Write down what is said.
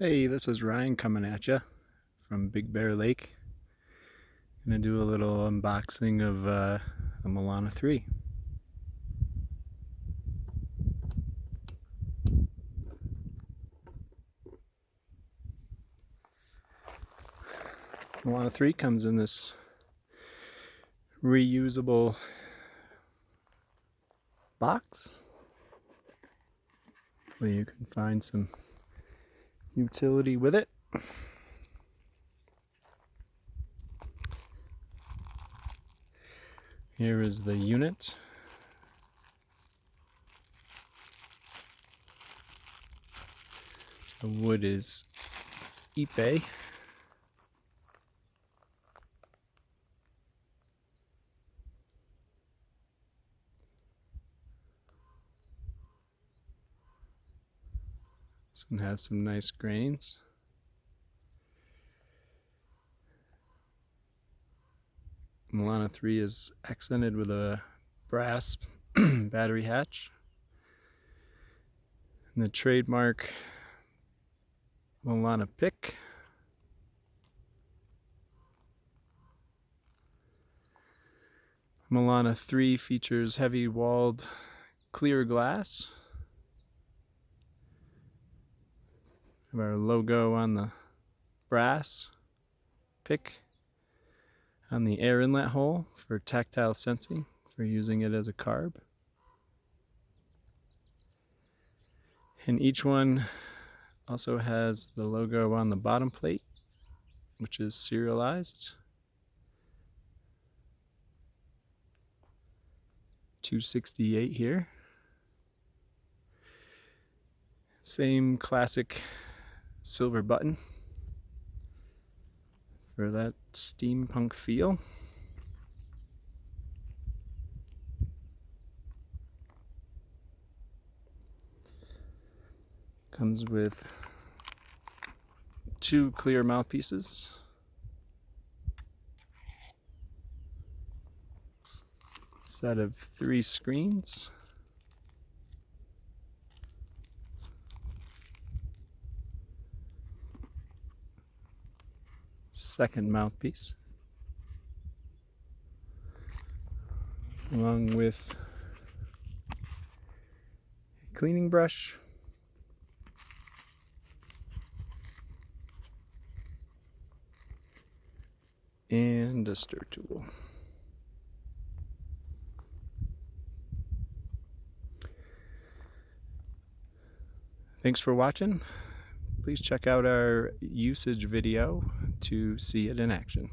Hey, this is Ryan coming at you from Big Bear Lake. Gonna do a little unboxing of a Milaana 3. Milaana 3 comes in this reusable box. Hopefully you can find some utility with it. Here is the unit. The wood is Ipe. This one has some nice grains. Milaana 3 is accented with a brass battery hatch. And the trademark Milaana pick. Milaana 3 features heavy walled clear glass. We have our logo on the brass pick on the air inlet hole for tactile sensing, for using it as a carb. And each one also has the logo on the bottom plate, which is serialized. 268 here. Same classic silver button for that steampunk feel. Comes with 2 clear mouthpieces. Set of 3 screens. Second mouthpiece, along with a cleaning brush, and a stir tool. Thanks for watching. Please check out our usage video to see it in action.